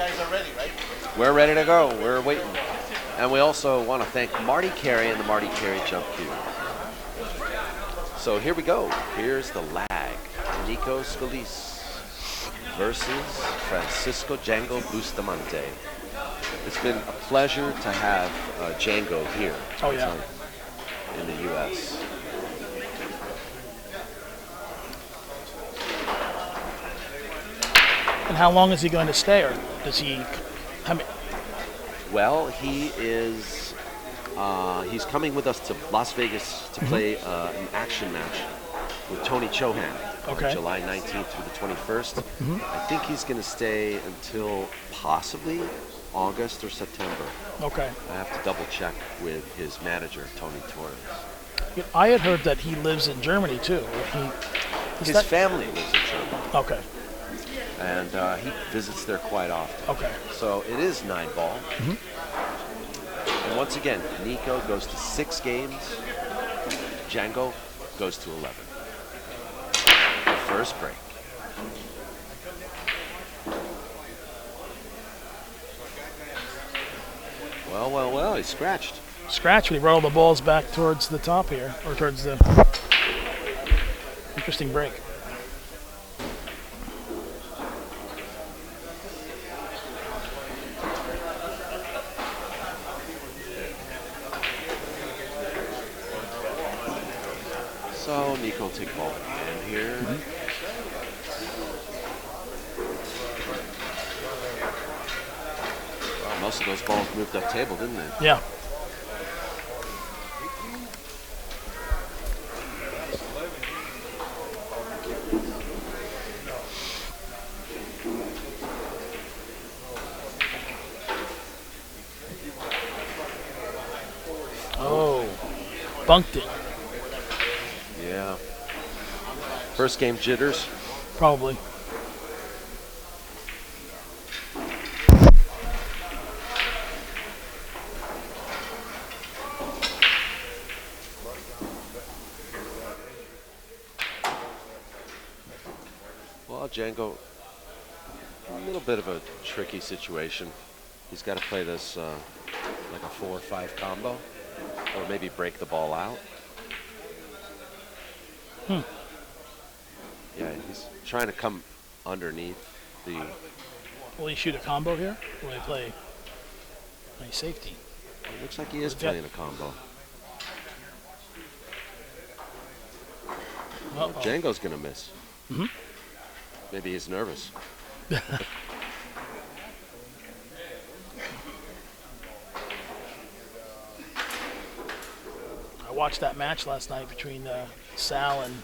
guys are ready, right? We're ready to go. We're waiting. And we also want to thank Marty Carey and the Marty Carey Jump Cue. So here we go. Here's the lag. Nico Scalise versus Francisco Django Bustamante. It's been a pleasure to have Django here. Oh, yeah. In the U.S. And how long is he going to stay, or does he? Well, he is. He's coming with us to Las Vegas to play an action match with Tony Chohan on July 19th through the 21st. I think he's going to stay until possibly August or September. Okay. I have to double check with his manager, Tony Torres. I had heard that he lives in Germany too. His family lives in Germany. Okay. And he visits there quite often. Okay. So it is 9-ball. And once again, Nico goes to 6 games. Django goes to 11. First break. Well, he scratched. Scratch, we brought all the balls back towards the top here, or towards the interesting break. So Nico will take ball in here. Wow, most of those balls moved up table, didn't they? Yeah. Oh, bunked it. Yeah. First game jitters. Probably. Well, Django, a little bit of a tricky situation. He's got to play this like a 4 or 5 combo, or maybe break the ball out. Yeah, he's trying to come underneath the. Will he shoot a combo here? Will he play safety? It looks like he is playing a combo. Django's gonna miss. Maybe he's nervous. I watched that match last night between Sal and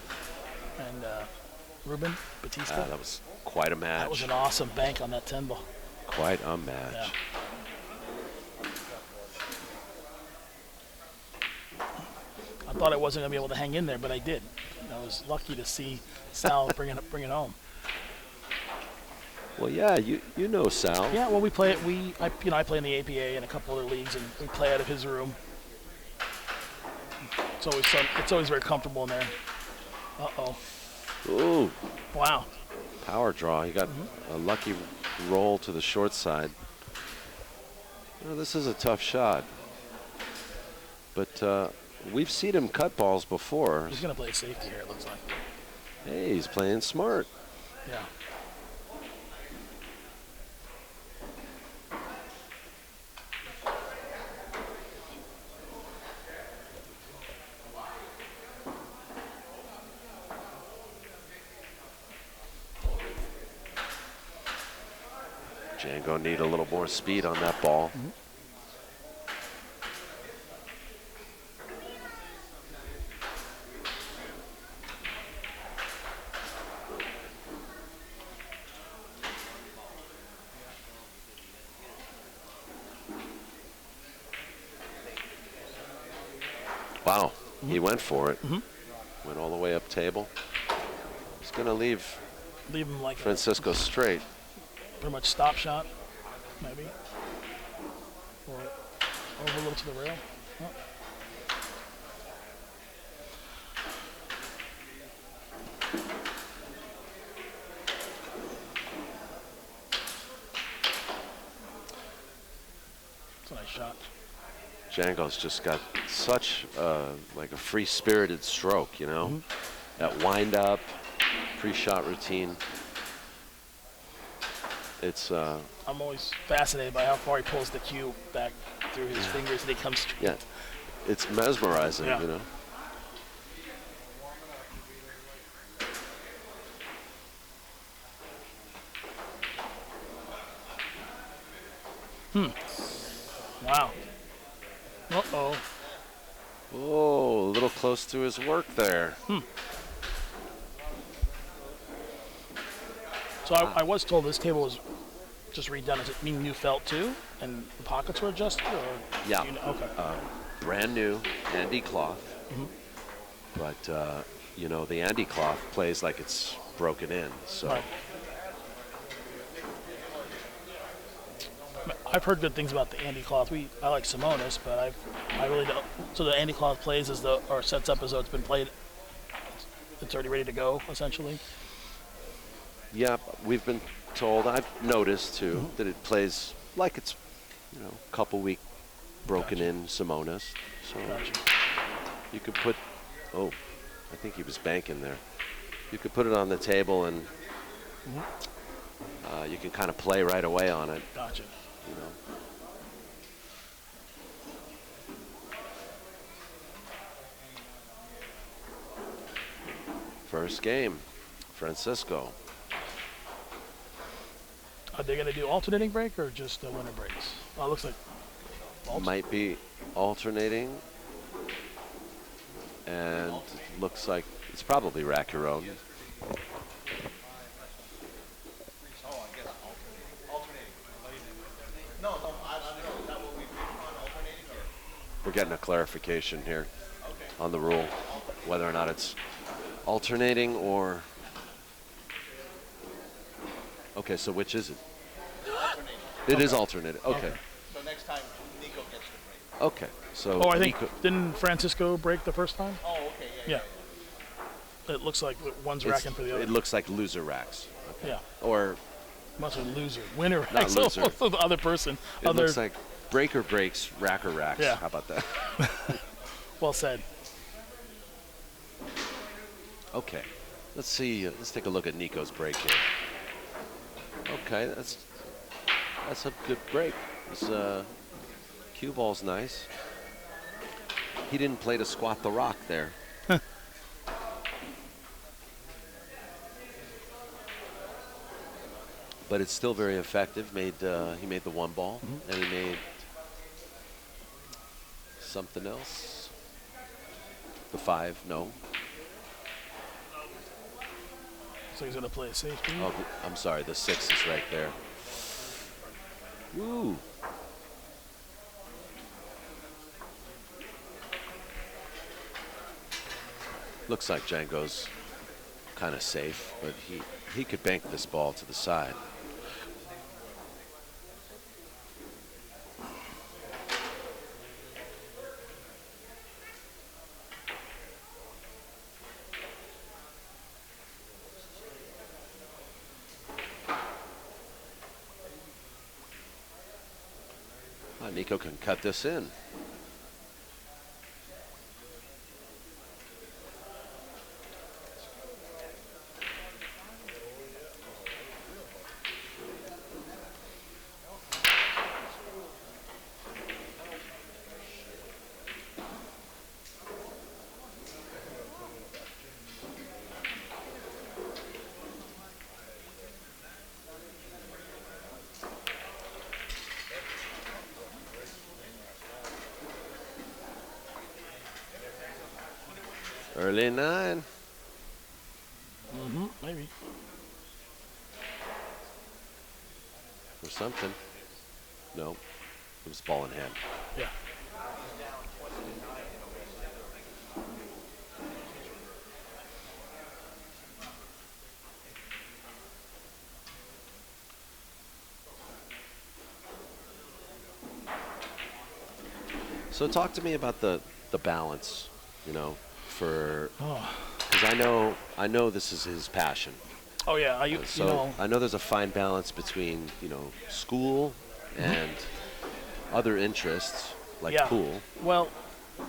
Ruben Batista. That was quite a match. That was an awesome bank on that 10-ball. Quite a match. Yeah. I thought I wasn't going to be able to hang in there, but I did. I was lucky to see Sal bring it home. Well, yeah, you know Sal. Yeah, well, we play it. I play in the APA and a couple other leagues, and we play out of his room. It's always very comfortable in there. Ooh. Wow. Power draw. He got a lucky roll to the short side. This is a tough shot. But we've seen him cut balls before. He's going to play safety here, it looks like. Hey, he's playing smart. Yeah. Django need a little more speed on that ball. Wow, he went for it. Went all the way up table. He's going to leave him like Francisco straight. Pretty much stop shot, maybe. Or over a little to the rail. Oh. It's a nice shot. Django's just got such like a free-spirited stroke, you know? That wind-up, pre-shot routine. It's... I'm always fascinated by how far he pulls the cue back through his fingers and he comes straight. Yeah, it's mesmerizing, you know? Wow. Uh-oh. Oh, a little close to his work there. So I was told this table was just redone. Does it mean new felt too? And the pockets were adjusted? Or Yeah. you know? Okay. Brand new Andy cloth. But, you know, the Andy cloth plays like it's broken in. So Right. I've heard good things about the Andy cloth. I like Simonis, but I really don't. So the Andy cloth plays as though, or sets up as though it's been played. It's already ready to go, essentially. yeah, we've been told, I've noticed too, that it plays like it's, you know, a couple week broken in Simonis. So Gotcha. you could put, oh, I think he was banking there. You could put it on the table and you can kind of play right away on it, Gotcha. you know. First game, Francisco. Are they going to do alternating break or just winner breaks? Oh, it looks like Might be alternating, and it looks like it's probably rack your own. We're getting a clarification here on the rule, whether or not it's alternating or... Okay, so which is it? It is alternating. Okay. So next time, Nico gets the break. Okay. So Oh, I think, Nico, didn't Francisco break the first time? Oh, okay, Yeah. It looks like one's it's- racking for the other. it looks like loser racks. Yeah. Or Must be loser. Winner Not racks. loser. Also the other person. it Other, looks like breaker breaks, racker racks. Yeah. How about that? well said. Okay. Let's see. Let's take a look at Nico's break here. Okay, that's a good break. This cue ball's nice. He didn't play to squat the rock there. But it's still very effective. He made the one ball, and he made something else. The 5, no. So he's going to play a safety. Oh, I'm sorry, the 6 is right there. Ooh. Looks like Django's kind of safe, but he could bank this ball to the side. Nico can cut this in. Early 9. Maybe. Or something. No, it was ball in hand. Yeah. So talk to me about the balance, you know, for Oh. because I know this is his passion. Oh yeah. So I know there's a fine balance between, you know, school and other interests like Yeah. pool. Well,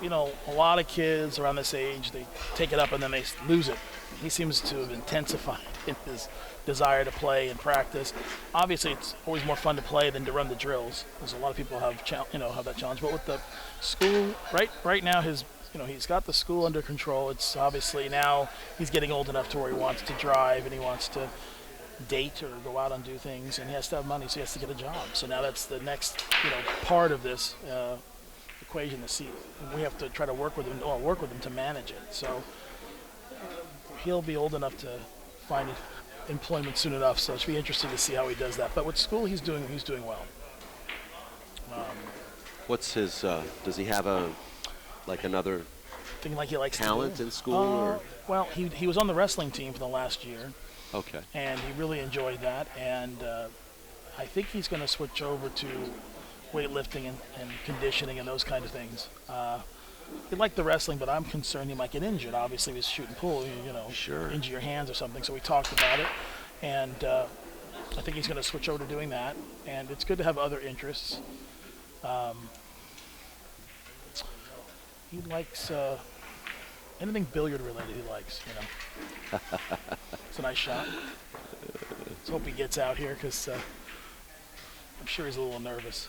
you know, a lot of kids around this age, they take it up and then they lose it. He seems to have intensified in his desire to play and practice. Obviously, it's always more fun to play than to run the drills. There's a lot of people have have that challenge. But with the school, right now, he's got the school under control. It's obviously now he's getting old enough to where he wants to drive and he wants to date or go out and do things, and he has to have money, so he has to get a job. So now that's the next part of this equation to see. We have to try to work with him to manage it. So he'll be old enough to find employment soon enough. So it should be interesting to see how he does that. But with school, he's doing well. What's his? Does he have another Thing like he likes talent to do. in school? Or? Well, he was on the wrestling team for the last year. Okay. And he really enjoyed that. And I think he's going to switch over to weightlifting and conditioning and those kind of things. He liked the wrestling, but I'm concerned he might get injured. Obviously, he was shooting pool, Sure. Injure your hands or something. So we talked about it. And I think he's going to switch over to doing that. And it's good to have other interests. He likes anything billiard related. He likes, It's a nice shot. Let's hope he gets out here because I'm sure he's a little nervous.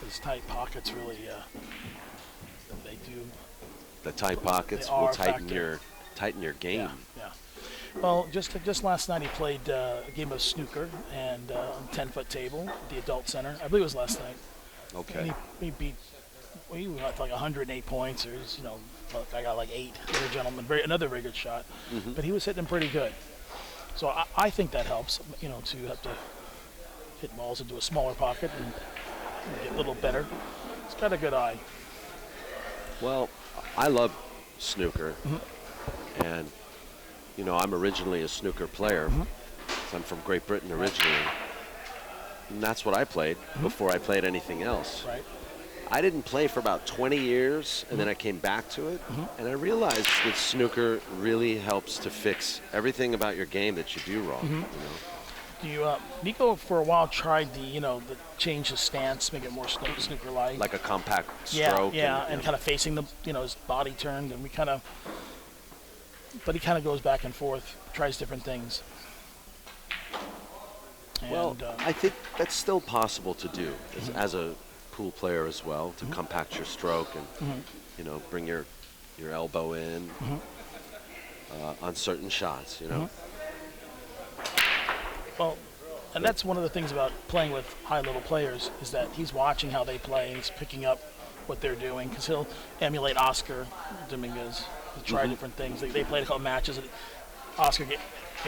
His tight pockets really, they do. The tight pockets will tighten your game. Yeah. Well, just last night he played a game of snooker and 10-foot table at the adult center. I believe it was last night. Okay. And he beat. He got like 108 points, or I got like 8. Another gentleman, another very good shot, but he was hitting them pretty good. So I think that helps, to have to hit balls into a smaller pocket and get a little better. He's got a good eye. Well, I love snooker, and I'm originally a snooker player. So I'm from Great Britain originally, and that's what I played before I played anything else. Right. I didn't play for about 20 years, and then I came back to it, and I realized that snooker really helps to fix everything about your game that you do wrong. Nico for a while tried the change his stance, make it more snooker-like. Like a compact stroke. Yeah, and kind of facing his body turned, and but he kind of goes back and forth, tries different things. And, well, I think that's still possible to do as a pool player as well, to compact your stroke and bring your elbow in on certain shots. Well, and that's one of the things about playing with high-level players is that he's watching how they play and he's picking up what they're doing, because he'll emulate Oscar Dominguez. He'll try different things. They played a couple matches, and Oscar gave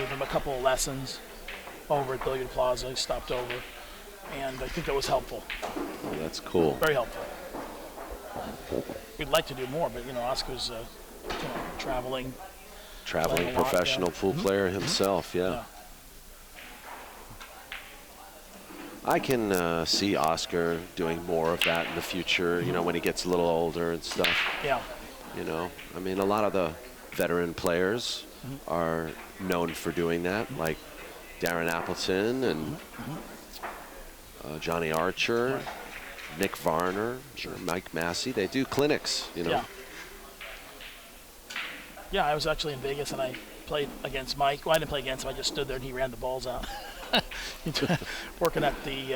him a couple of lessons over at Billiard Plaza. He stopped over, and I think that was helpful. Oh, that's cool. Very helpful. We'd like to do more, but Oscar's traveling professional pool player himself. Yeah. I can see Oscar doing more of that in the future, when he gets a little older and stuff. Yeah. I mean, a lot of the veteran players are known for doing that, like Darren Appleton and Johnny Archer, Nick Varner, Mike Massey. They do clinics, Yeah. Yeah, I was actually in Vegas and I played against Mike. Well, I didn't play against him. I just stood there and he ran the balls out. Working at the,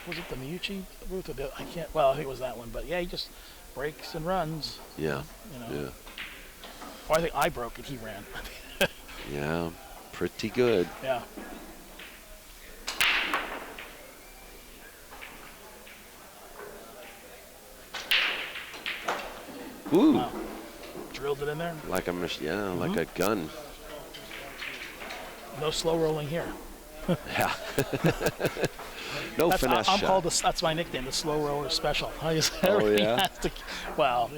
was it the Miucci booth? Or I can't, well, I think it was that one. But yeah, he just breaks and runs. Yeah. Yeah. Or I think I broke it. He ran. Yeah, pretty good. Yeah. Ooh. Wow. Drilled it in there. Like a like a gun. No slow rolling here. Yeah. No finesse I'm shot. called that's my nickname, the slow roller special. Oh, yeah? Well,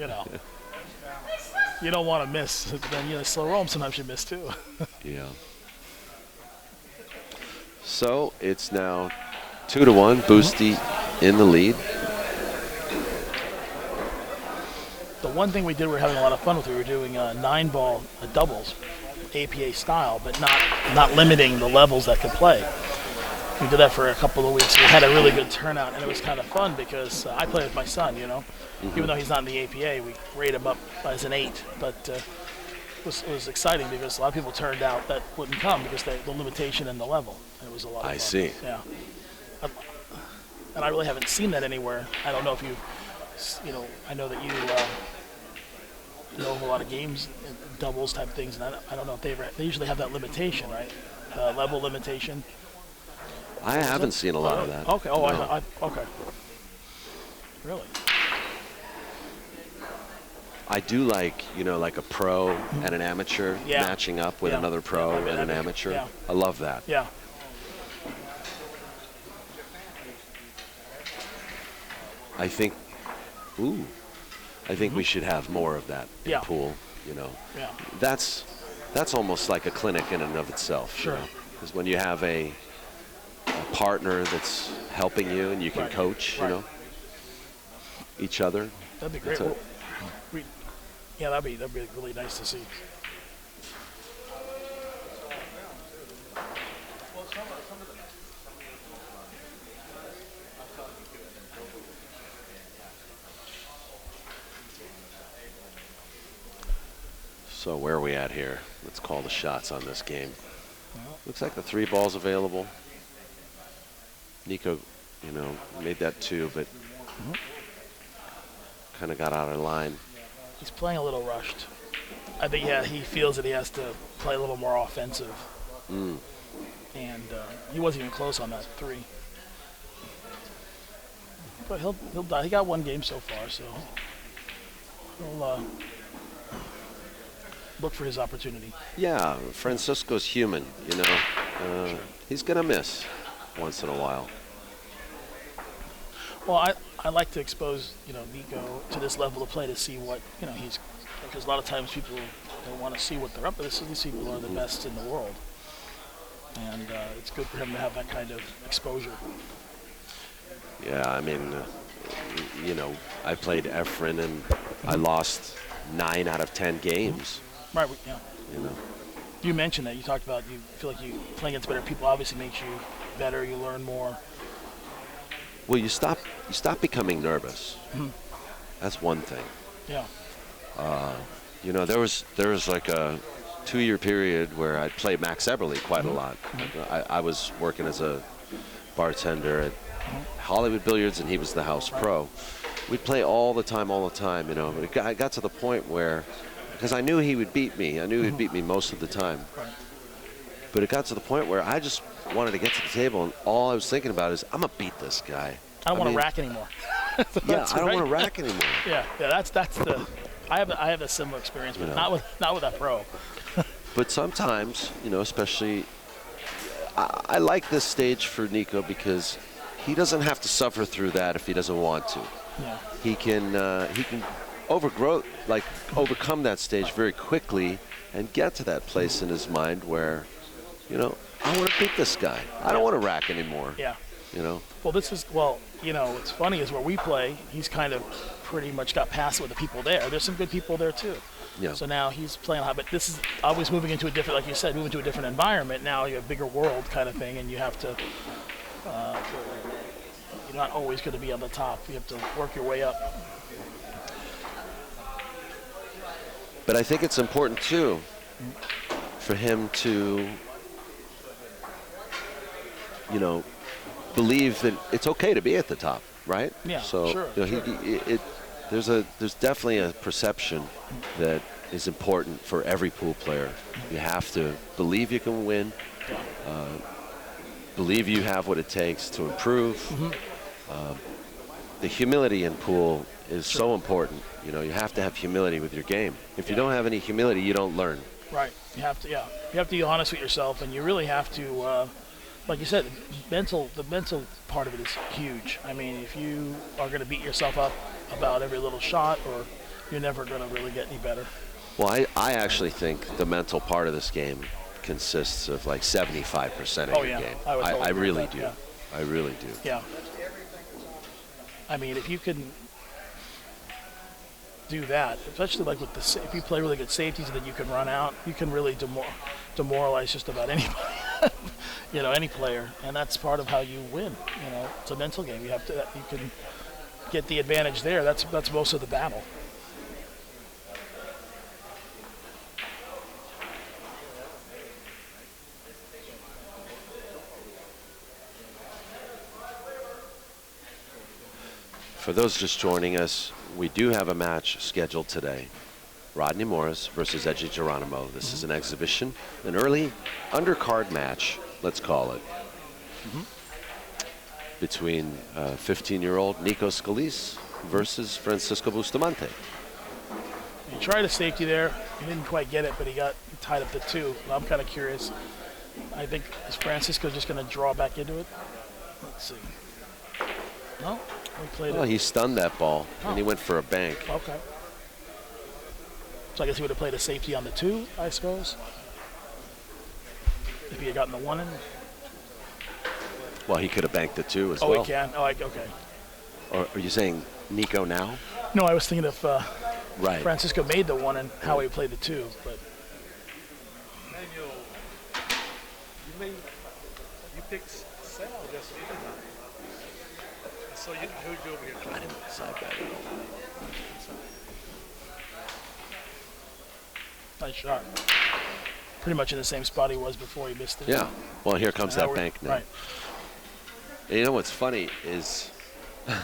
you don't want to miss. Then slow roll 'em, sometimes you miss too. Yeah. So it's now 2-1. Boosty in the lead. The one thing we did, we were having a lot of fun with. We were doing 9-ball doubles, APA style, but not limiting the levels that could play. We did that for a couple of weeks. We had a really good turnout, and it was kind of fun because I play with my son, you know. Even though he's not in the APA, we rate him up as an 8. But it was exciting because a lot of people turned out that wouldn't come because the limitation and the level. It was a lot of fun. I see. Yeah. And I really haven't seen that anywhere. I don't know if I know that you know of a lot of games, doubles type things, and I don't know if they usually have that limitation, right? Level limitation. I haven't seen a lot of that. Okay. Oh, no. Okay. Really? I do like, like a pro and an amateur matching up with another pro and an amateur. Yeah. I love that. Yeah. I think we should have more of that in pool, Yeah. That's almost like a clinic in and of itself. Sure. Because when you have a partner that's helping you and you can coach, each other. That'd be great. Yeah, that'd be really nice to see. So where are we at here? Let's call the shots on this game. Looks like the 3 balls available. Nico, made that 2, but kind of got out of line. He's playing a little rushed. I think, he feels that he has to play a little more offensive. And he wasn't even close on that 3. But he'll die. He got 1 game so far, so he'll look for his opportunity. Yeah, Francisco's human, he's going to miss once in a while. Well, I like to expose, Nico to this level of play to see what, he's, because a lot of times people don't want to see what they're up to. These people are the best in the world. And it's good for him to have that kind of exposure. Yeah, I mean, I played Efren and I lost 9 out of 10 games. Right, yeah. You mentioned that. You talked about you feel like you playing against better people obviously makes you better. You learn more. Well, you stop becoming nervous. That's one thing. Yeah. There was like a 2-year period where I'd play Max Eberle quite a lot. I was working as a bartender at Hollywood Billiards, and he was the house pro. We'd play all the time, But I got to the point where, because I knew he would beat me. I knew he'd beat me most of the time. Right. But it got to the point where I just wanted to get to the table, and all I was thinking about is, I'm going to beat this guy. I don't want to rack anymore. I don't want to rack anymore. Yeah, that's the. I have a similar experience, but not with a pro. But sometimes, especially, I like this stage for Nico because he doesn't have to suffer through that if he doesn't want to. Yeah. He can overcome that stage very quickly and get to that place in his mind where, I want to beat this guy. I don't want to rack anymore. Yeah. Well, what's funny is where we play, he's kind of pretty much got past it with the people there. There's some good people there too. Yeah. So now he's playing high, but this is always moving into a different, like you said, moving to a different environment. Now you have a bigger world kind of thing, and you have to, you're not always going to be on the top. You have to work your way up. But I think it's important too for him to, believe that it's okay to be at the top, right? Yeah, so, sure. There's definitely a perception that is important for every pool player. You have to believe you can win, believe you have what it takes to improve. The humility in pool is so important. You have to have humility with your game. If you don't have any humility, you don't learn. Right. You have to. Yeah. You have to be honest with yourself, and you really have to. Like you said, the mental part of it is huge. I mean, if you are going to beat yourself up about every little shot, or you're never going to really get any better. Well, I actually think the mental part of this game consists of like 75% of your game. I really do. Yeah. I really do. Yeah. I mean, if you can do that, especially like with if you play really good safeties and then you can run out, you can really demoralize just about anybody. any player, and that's part of how you win. It's a mental game. You can get the advantage there. That's most of the battle. For those just joining us, we do have a match scheduled today. Rodney Morris versus Edgy Geronimo. This is an exhibition, an early undercard match, let's call it, between 15-year-old Nico Scalise versus Francisco Bustamante. He tried a safety there. He didn't quite get it, but he tied up the 2. I'm kind of curious. I think, is Francisco just going to draw back into it? Let's see. No, he played it. He stunned that ball, and he went for a bank. Okay. So I guess he would have played a safety on the 2, I suppose. If he had gotten the 1 in. Well, he could have banked the 2 as well. well. Oh, he can? Oh, okay. Or are you saying Nico now? No, I was thinking if right. Francisco made the 1 and how he played the 2. But Daniel, you picked Sal just the other night. So I heard you over here. I didn't decide that at all. Nice shot. Pretty much in the same spot he was before he missed it. Yeah. Well, here comes that bank now. Right. And you know what's funny is you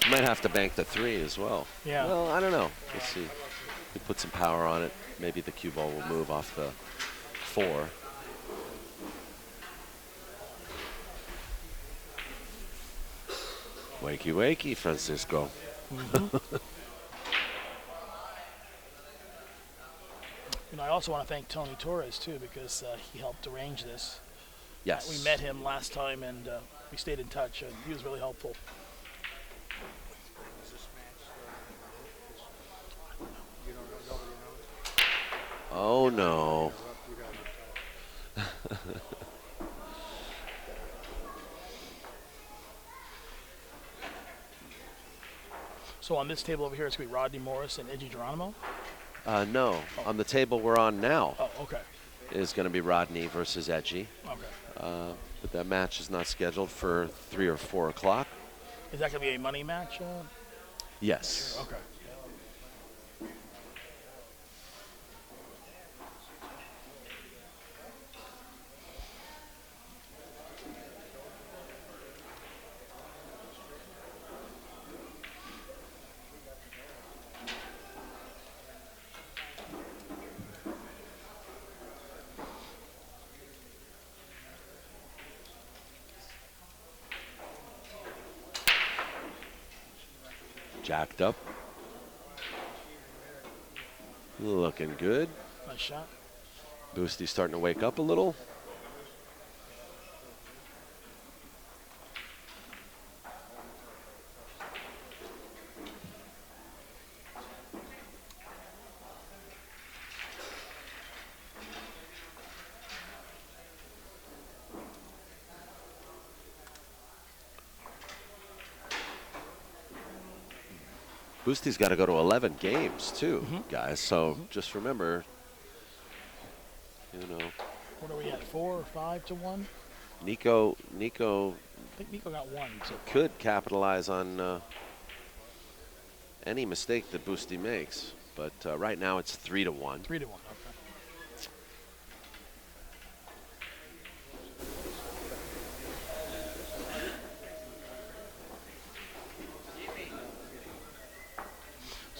might have to bank the 3 as well. Yeah. Well, I don't know. Let's see. We put some power on it. Maybe the cue ball will move off the 4. Wakey, wakey, Francisco. I also want to thank Tony Torres, too, because he helped arrange this. Yes. We met him last time, and we stayed in touch, and he was really helpful. Oh, no. So on this table over here, it's going to be Rodney Morris and Edgy Geronimo? No. Oh. On the table we're on now Oh, okay. is going to be Rodney versus Edgy. Okay. But that match is not scheduled for 3 or 4 o'clock. Is that going to be a money match? Yes. Okay. Jacked up. Looking good. Nice shot. Boosty starting to wake up a little. Boosty's got to go to 11 games too, guys. So just remember, What are we at? 4 or 5 to 1? Nico I think Nico got 1. So could capitalize on any mistake that Boosty makes, but right now it's 3 to 1. 3 to 1. Okay.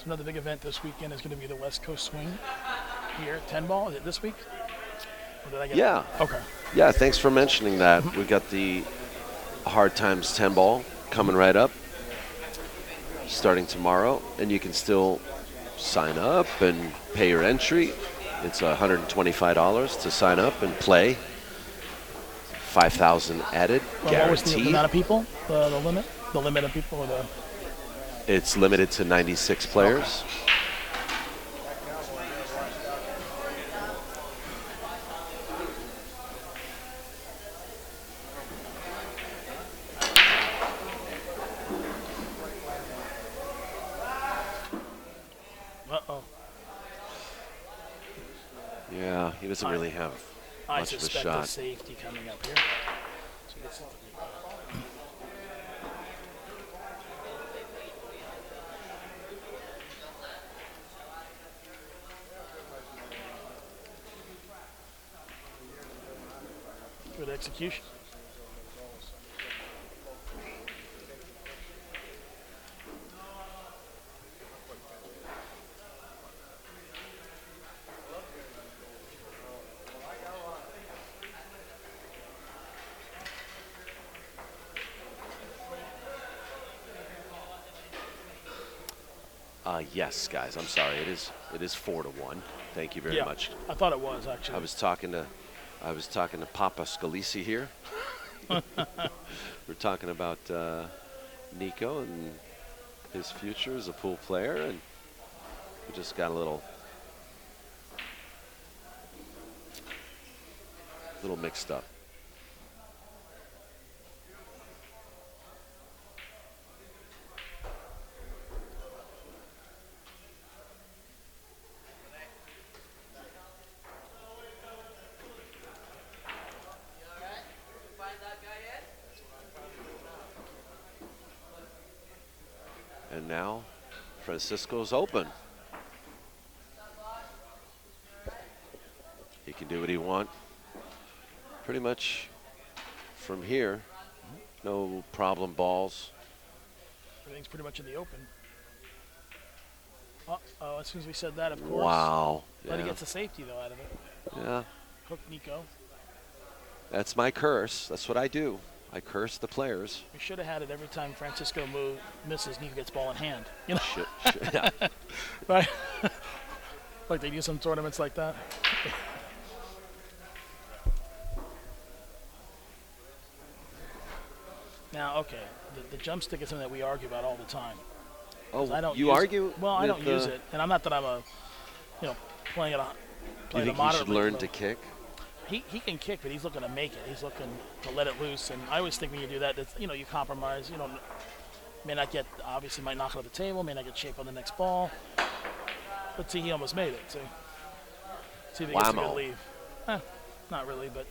Another big event this weekend is going to be the West Coast Swing here at 10 ball. Is it this week? Or did I get Yeah. Okay. Yeah, thanks for mentioning that. We got the Hard Times 10 ball coming right up, starting tomorrow, and you can still sign up and pay your entry. It's $125 to sign up and play. 5,000 added, Well, what was the guaranteed. amount of people? The limit? The limit of people or the... It's limited to 96 players. Uh-oh. Yeah, he doesn't really have I Much of a suspect a shot. safety coming up here. So this is good execution. Yes, guys. I'm sorry. It is 4-1. Thank you very much. I thought it was actually. I was talking to Papa Scalise here. We're talking about Nico and his future as a pool player, and we just got a little mixed up. And now Francisco's open. He can do what he wants. Pretty much from here, no problem balls. Everything's pretty much in the open. Oh, as soon as we said that, of course. Wow. But he Yeah. gets a safety, though, out of it. Yeah. Hook Nico. That's my curse. That's what I do. I curse the players. We should have had it every time Francisco misses, Nico gets ball in hand. You know, Yeah. right? Like they do some tournaments like that. Now, okay, the jump stick is something that we argue about all the time. Oh, I don't you use argue? It. Well, I don't with, use it, and I'm not that I'm a, playing at a You playing think a he should moderately learn low. to kick? He can kick, but he's looking to make it. He's looking to let it loose, and I always think when you do that, you compromise. You may not get, obviously might knock it off the table, may not get shape on the next ball. But see, he almost made it. See if he gets a good leave. Not really, but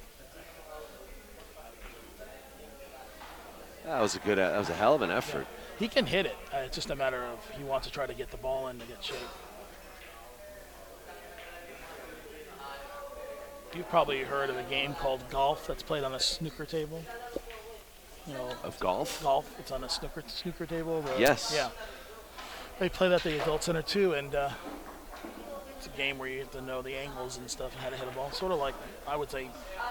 That was a hell of an effort. he can hit it. It's just a matter of he wants to try to get the ball in to get shape. You've probably heard of a game called golf that's played on a snooker table. Of golf? Golf. It's on a snooker table. Yes. Yeah. They play that at the adult center too, and it's a game where you have to know the angles and stuff and how to hit a ball. Sort of like, I would say,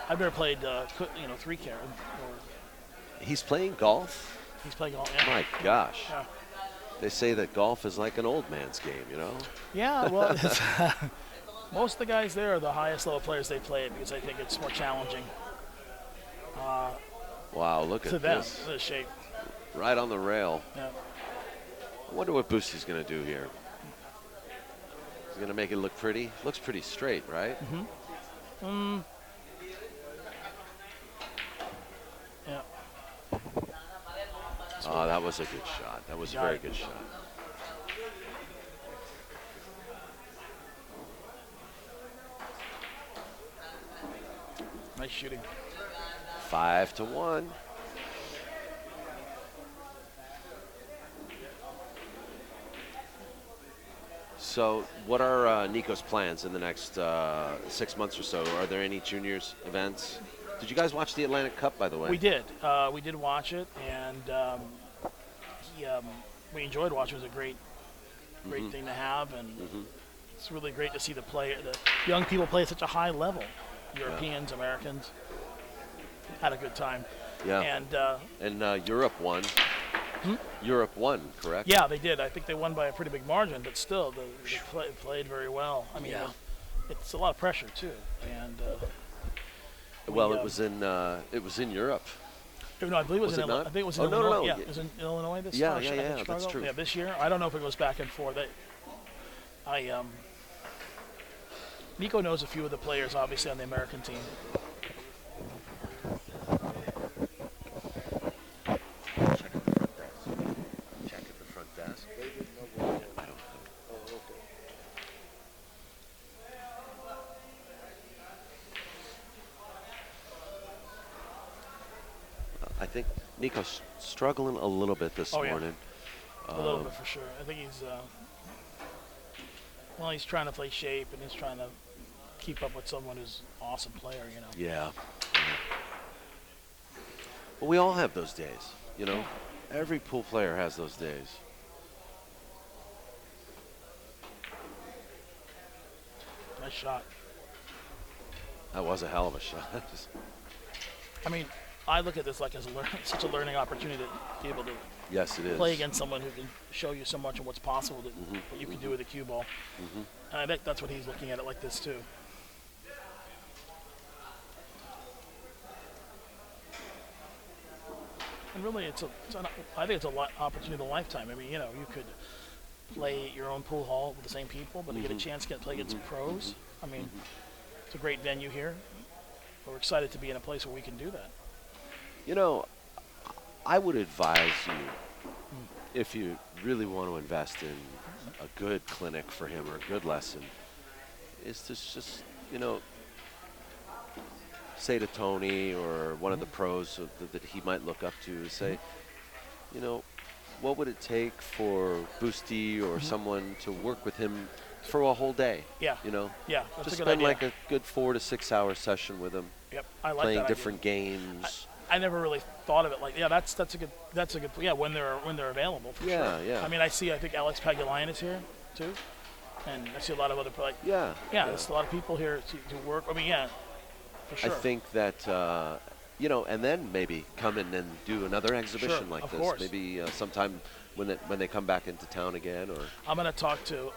I've never played 3-carat. He's playing golf? He's playing golf. Yeah. My gosh. Yeah. They say that golf is like an old man's game, Yeah, well, most of the guys there are the highest level players they play it because I think it's more challenging Wow, look to at them, this. the shape. Right on the rail. Yeah. I wonder what Boostie's going to do here. He's going to make it look pretty. Looks pretty straight, right? Mm-hmm. Yeah. Oh, that was a good shot. That was a very good shot. Nice shooting. 5-1. So, what are Nico's plans in the next 6 months or so? Are there any juniors events? Did you guys watch the Atlantic Cup, by the way? We did. We did watch it, and we enjoyed watching. It was a great thing to have, and it's really great to see the young people play at such a high level. Europeans, Americans had a good time. Yeah. And Europe won. Europe won, correct? Yeah, they did. I think they won by a pretty big margin, but still, they played very well. I mean, it's a lot of pressure too, and. Well, it was in Europe. No, I believe it was in it not? I think it was in Illinois. No. Yeah, it was in Illinois this year. Yeah, that's true. Yeah, this year. I don't know if it goes back and forth. Nico knows a few of the players, obviously, on the American team. Check at the front desk. I don't know. Oh, okay. think Nico's struggling a little bit this Oh, yeah. morning. A little bit for sure. I think he's, well, he's trying to play shape and he's trying to keep up with someone who's an awesome player, you know. Yeah. Well, we all have those days, you know. Every pool player has those days. Nice shot. That was a hell of a shot. I mean, I look at this like as such a learning opportunity to be able to Yes, it is. play against someone who can show you so much of what's possible that what you can do with a cue ball. And I think that's what he's looking at it like this too. And really, I think it's a opportunity of a lifetime. I mean, you know, you could play at your own pool hall with the same people, but to get a chance to play against pros, I mean, it's a great venue here. We're excited to be in a place where we can do that. You know, I would advise you, if you really want to invest in a good clinic for him or a good lesson, is to just, you know, say to Tony or one of the pros that he might look up to, say, you know, what would it take for Boosty or someone to work with him for a whole day? Yeah. You know? Yeah, that's just a good spend idea. like a good 4 to 6 hour session with him, Yep, I like playing that different games. I never really thought of it like, yeah, that's a good yeah, when they're available for Yeah, sure. yeah. I mean, I think Alex Pagulayan is here too, and I see a lot of other like Yeah. there's a lot of people here to work. I mean, yeah, for sure. I think that, you know, and then maybe come in and do another exhibition like of this. course. Maybe sometime when they come back into town again, or I'm gonna talk to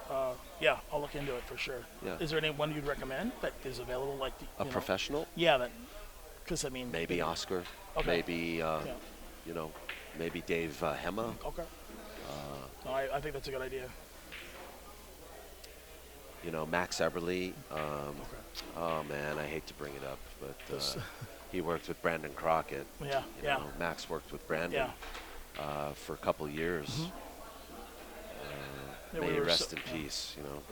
yeah, I'll look into it for sure. Yeah. Is there anyone you'd recommend that is available like a professional? Yeah, that because I mean Maybe Oscar. Okay. Maybe you know, maybe Dave Hema. Okay. No, I think that's a good idea. You know, Max Eberly. Oh man, I hate to bring it up, but he worked with Brandon Crockett. Yeah, You know, Max worked with Brandon for a couple years. Yeah, May we he were rest in peace. You know.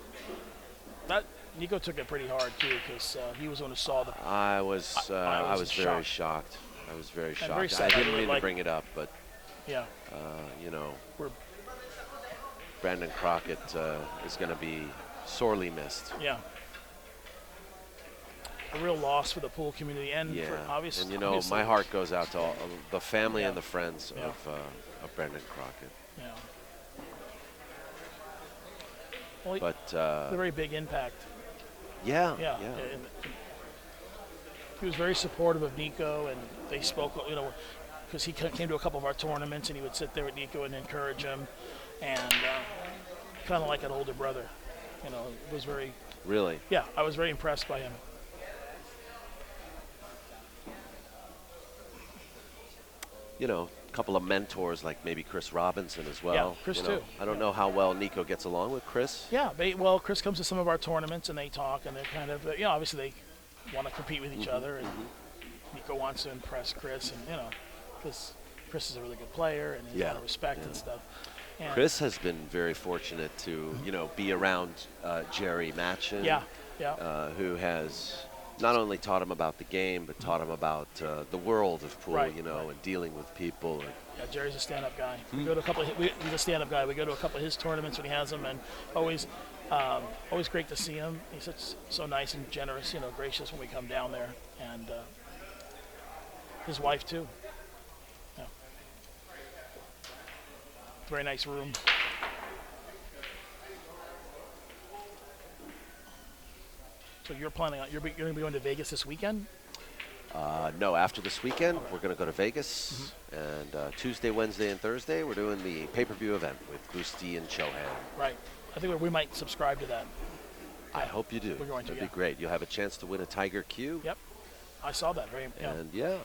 That Nico took it pretty hard too because he was the one who saw the. I was very shocked. shocked. I was very shocked. very I sad. I didn't really mean to like- bring it up, but Yeah. you know, We're Brandon Crockett is going to be sorely missed. Yeah. A real loss for the pool community and Yeah, for obviously. and you know, my heart goes out to all the family Yeah. and the friends Yeah. of Brandon Crockett. Yeah. Well, But a very big impact. yeah, Yeah. And he was very supportive of Nico, and they spoke, you know, because he came to a couple of our tournaments, and he would sit there with Nico and encourage him, and kind of like an older brother. You know, it was very. really. Yeah, I was very impressed by him. You know, a couple of mentors like maybe Chris Robinson as well. Chris you know. too. I don't know how well Nico gets along with Chris. Yeah, well, Chris comes to some of our tournaments and they talk, and they're kind of, you know, obviously they want to compete with each other, and Nico wants to impress Chris, and you know, because Chris is a really good player and has a lot of respect and stuff. And Chris has been very fortunate to, you know, be around Jerry Matchin. Who has not only taught him about the game, but taught him about the world of pool, you know, and dealing with people. And yeah, Jerry's a stand-up guy. We go to a couple. He's a stand-up guy. We go to a couple of his tournaments when he has them, and always great to see him. He's so nice and generous, you know, gracious when we come down there, and his wife too. Yeah. Very nice room. So you're planning on you're going to be going to Vegas this weekend? no, after this weekend, we're going to go to Vegas. And Tuesday, Wednesday, and Thursday, we're doing the pay-per-view event with Boosty and Chohan. Right. I think we might subscribe to that. I hope you do. We're going to, That'd be great. You'll have a chance to win a Tiger Q. Yep. I saw that. And yeah.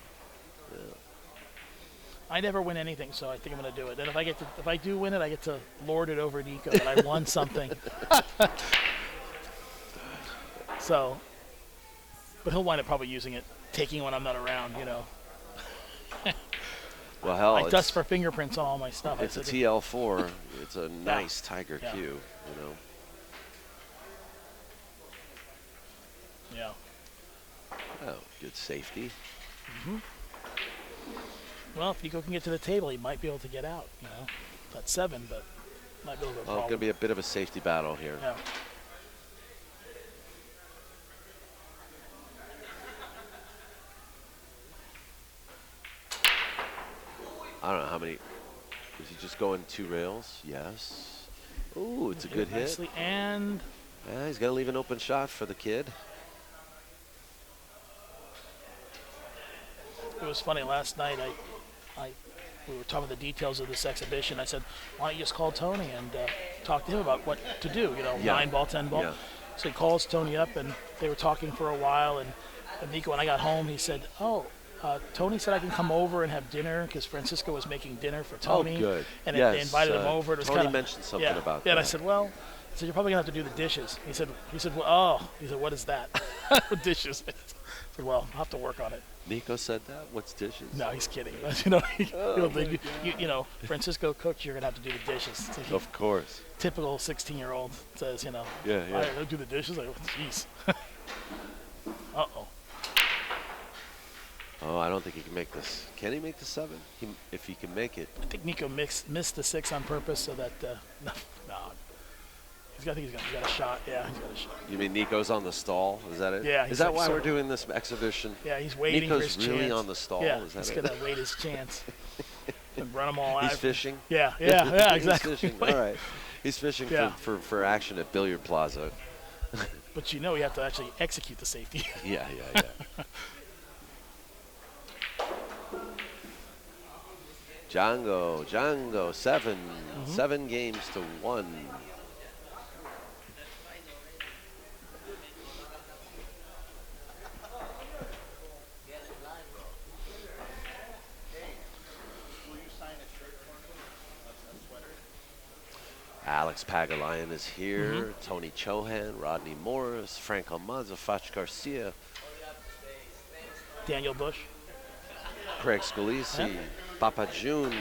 I never win anything, so I think I'm going to do it. And if I do win it, I get to lord it over Nico that I won something. So, but he'll wind up probably using it, taking when I'm not around, you know. Well, hell, I dust for fingerprints on all my stuff. It's a TL4. It's a nice Tiger Q, you know. Yeah. Oh, good safety. well, if Nico can get to the table, he might be able to get out. That's 7, but might be a little bit. Oh, going to be a bit of a safety battle here. Yeah. I don't know how many. Is he just going 2 rails? Yes. Ooh, it's a good hit. Nicely, and Yeah, he's going to leave an open shot for the kid. it was funny last night. We were talking about the details of this exhibition. I said, why don't you just call Tony and talk to him about what to do? 9 ball, 10 ball. Yeah. So he calls Tony up, and they were talking for a while. And Nico, when I got home, he said, Tony said I can come over and have dinner because Francisco was making dinner for Tony. Oh, good. And yes, they invited him over. It was Tony kinda, mentioned something about that. Yeah, and I said, well, you're probably going to have to do the dishes. He said, what is that? Dishes. I said, well, I'll have to work on it. Nico said that? What's dishes? No, he's kidding. Francisco cooked, you're going to have to do the dishes. So Of course. typical 16-year-old says, Yeah. all right, I'll do the dishes. Like, jeez. Uh-oh. Oh, I don't think he can make this. Can he make the 7? If he can make it. I think Nico missed the 6 on purpose so that, no. He's got a shot. Yeah, he's got a shot. You mean Nico's on the stall? Is that it? Yeah. Is that why we're doing this exhibition? Yeah, he's waiting Nico's for his really chance. on the stall? Yeah, Is that he's it? going to wait his chance and run them all out. He's fishing? Yeah, exactly. He's fishing. All right. He's fishing for action at Billiard Plaza. But you have to actually execute the safety. Yeah. Django, 7. 7 games to 1. Alex Pagalayan is here. Tony Chohan, Rodney Morris, Frank Almanza, Fach Garcia, Daniel Bush. Craig Scalise, Papa June,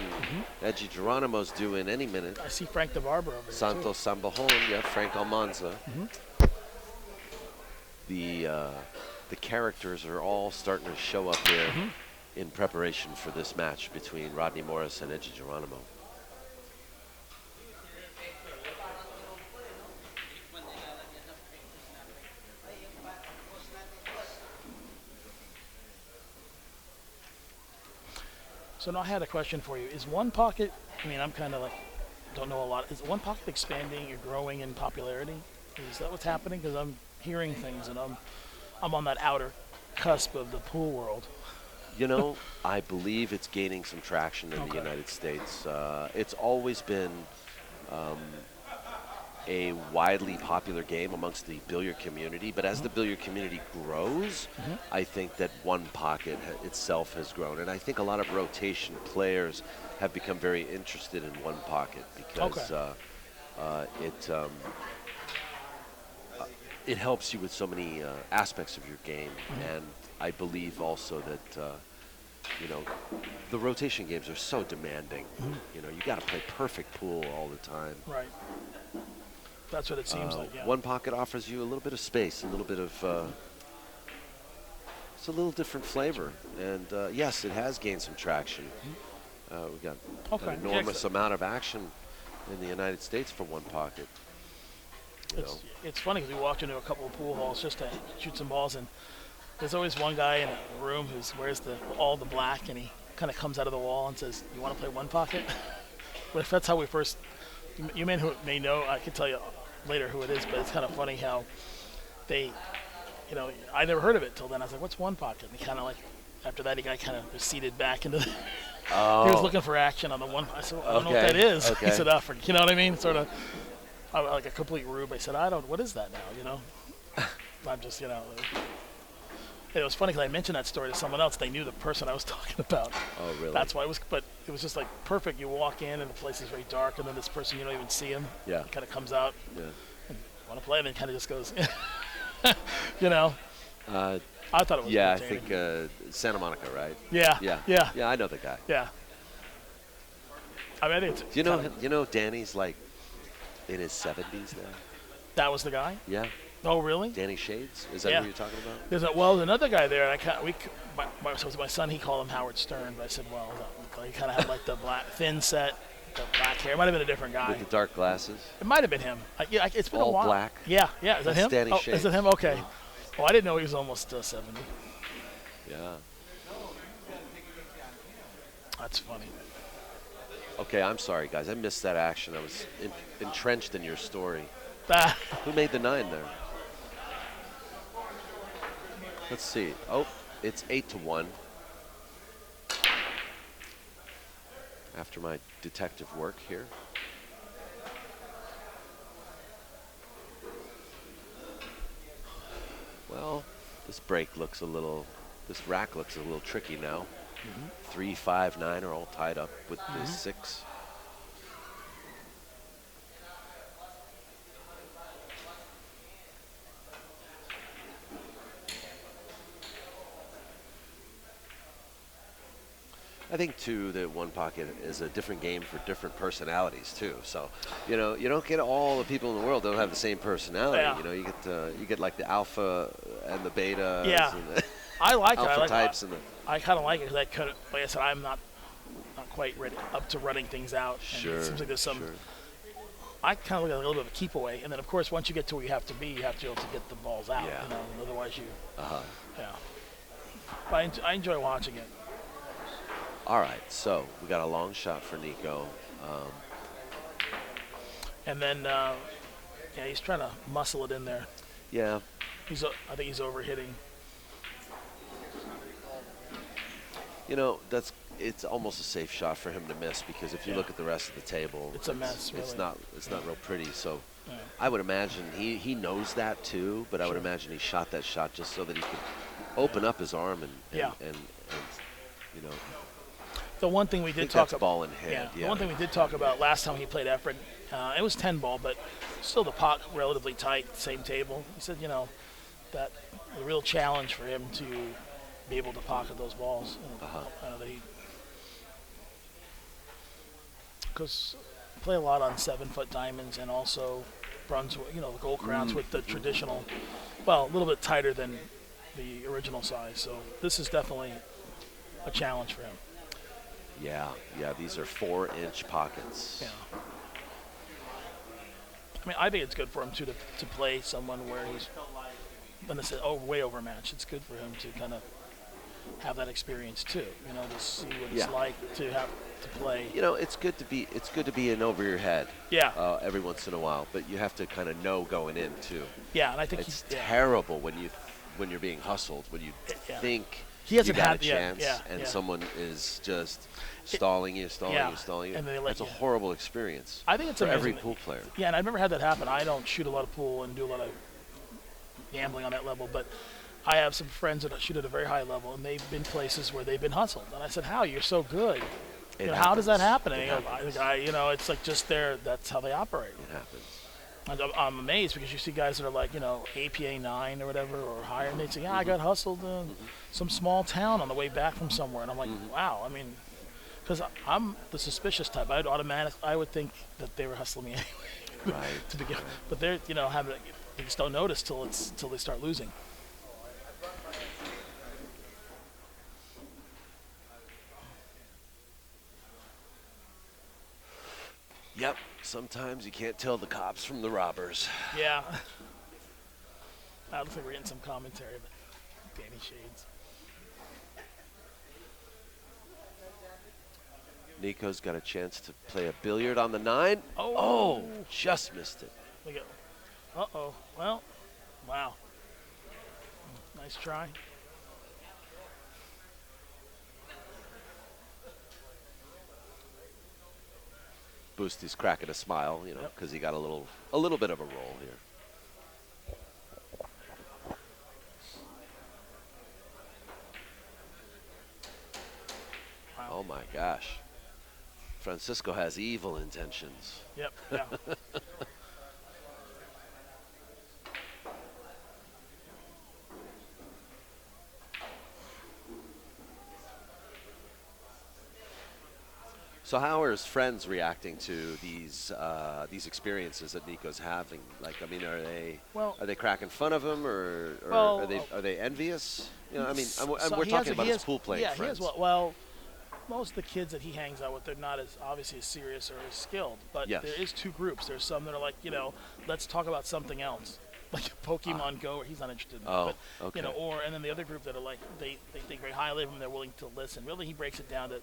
Edgy Geronimo's due in any minute. I see Frank the Barber over there. Santos Sambajon, Frank Almanza. The characters are all starting to show up here in preparation for this match between Rodney Morris and Edgy Geronimo. So now I had a question for you. Is One Pocket, I'm kind of don't know a lot. Is One Pocket expanding or growing in popularity? Is that what's happening? Because I'm hearing things and I'm on that outer cusp of the pool world. I believe it's gaining some traction in the United States. It's always been a widely popular game amongst the billiard community, but as the billiard community grows, I think that One Pocket itself has grown, and I think a lot of rotation players have become very interested in One Pocket because it helps you with so many aspects of your game, and I believe also that the rotation games are so demanding. You got to play perfect pool all the time. Right. That's what it seems like, yeah. One Pocket offers you a little bit of space, a little bit of, it's a little different flavor. And yes, it has gained some traction. We've got an enormous amount of action in the United States for One Pocket. It's funny because we walked into a couple of pool halls just to shoot some balls, and there's always one guy in a room who wears all the black, and he kind of comes out of the wall and says, "You want to play One Pocket?" But if that's how we first, you may know, I can tell you later who it is, but it's kind of funny how they, I never heard of it till then. I was like, "What's One Pocket?" And he kind of after that, he got kind of receded back into the, he was looking for action on the one. I said, well, I don't know what that is. He said, you know what I mean? Sort of like a complete rube. I said, what is that now, I'm just, it was funny because I mentioned that story to someone else. They knew the person I was talking about. Oh, really? That's why but it was just perfect. You walk in and the place is very dark, and then this person, you don't even see him. Yeah. He kind of comes out. Yeah. Want to play, and then kind of just goes, I thought it was I think Santa Monica, right? Yeah. Yeah, I know the guy. Yeah. I think it's Danny's in his 70s now? That was the guy? Yeah. Oh, really? Danny Shades? Is that Yeah. who you're talking about? There's another guy there. And my son, he called him Howard Stern, but I said, well, he kind of had like the black, thin set, the black hair. It might have been a different guy. With the dark glasses? It might have been him. It's been All a while. black? Yeah. Is that That's him? Danny Oh, Shades. is it him? Okay. Oh, I didn't know he was almost 70. Yeah. That's funny. Okay, I'm sorry, guys. I missed that action. I was entrenched in your story. Ah, Who made the 9 there? Let's see. Oh, it's 8-1. After my detective work here. Well, this rack looks a little tricky now. 3, 5, 9 are all tied up with the 6. I think too that one pocket is a different game for different personalities too. So, you don't get all the people in the world that don't have the same personality. Yeah. You get like the alpha and the beta. Yeah. And the I like alpha it. types and the. I kind of like it because like I said, I'm not quite ready up to running things out. And Sure. it seems like there's some. Sure. I kind of look at it a little bit of a keep away, and then of course once you get to where you have to be able to get the balls out. Yeah. Otherwise you. Uh-huh. Yeah. But I enjoy watching it. All right, so we got a long shot for Nico. And then, he's trying to muscle it in there. Yeah, I think he's overhitting. It's almost a safe shot for him to miss because if you look at the rest of the table, It's a mess, really. It's not real pretty. So Yeah. I would imagine he knows that too, but I would imagine he shot that shot just so that he could open up his arm and The one thing we did think talk that's about. ball in hand. The one thing we did talk about last time he played Efren, it was 10 ball, but still the pot relatively tight, same table. He said, that the real challenge for him to be able to pocket those balls. Because play a lot on 7-foot diamonds and also Brunswick, the gold crowns with the traditional, well, a little bit tighter than the original size. So this is definitely a challenge for him. Yeah, these are 4-inch pockets. Yeah. I mean, I think it's good for him too to play someone where he's way overmatched. It's good for him to kind of have that experience too. To see what it's like to have to play. It's good to be in over your head. Yeah. Every once in a while, but you have to kind of know going in too. Yeah, and I think it's terrible when you're being hustled when you think he hasn't you got had a chance and yeah. someone is just stalling you. And they let That's a horrible experience. I think it's for amazing. every pool player. Yeah, and I've never had that happen. I don't shoot a lot of pool and do a lot of gambling on that level, but I have some friends that shoot at a very high level, and they've been places where they've been hustled. And I said, "How? You're so good. How does that happen?" And it's like just that's how they operate. It happens. And I'm amazed because you see guys that are like, APA 9 or whatever or higher, and they say, "Yeah, I got hustled in some small town on the way back from somewhere." And I'm like, "Wow." I mean, because I'm the suspicious type. I would think that they were hustling me anyway. Right. To begin, but they're they just don't notice till they start losing. Yep. Sometimes you can't tell the cops from the robbers. Yeah. I looks like we're getting some commentary, but Danny Shades. Nico's got a chance to play a billiard on the 9. Oh, just missed it. Look at. Uh-oh. Well, wow. Nice try. Boosty's cracking a smile, because he got a little bit of a roll here. Wow. Oh my gosh. Francisco has evil intentions. Yep. Yeah. So how are his friends reacting to these experiences that Nico's having? Like, I mean, are they cracking fun of him, or Well, are they envious? You know, I mean, so we're he talking has- about he his has- pool playing yeah, friends. he has. Well, most of the kids that he hangs out with, they're not as obviously as serious or as skilled. But Yes. there is two groups. There's some that are like, let's talk about something else, like Pokemon Go. Or he's not interested in that. Oh, But, okay. and then the other group that are like, they think very highly of him. They're willing to listen. Really, he breaks it down to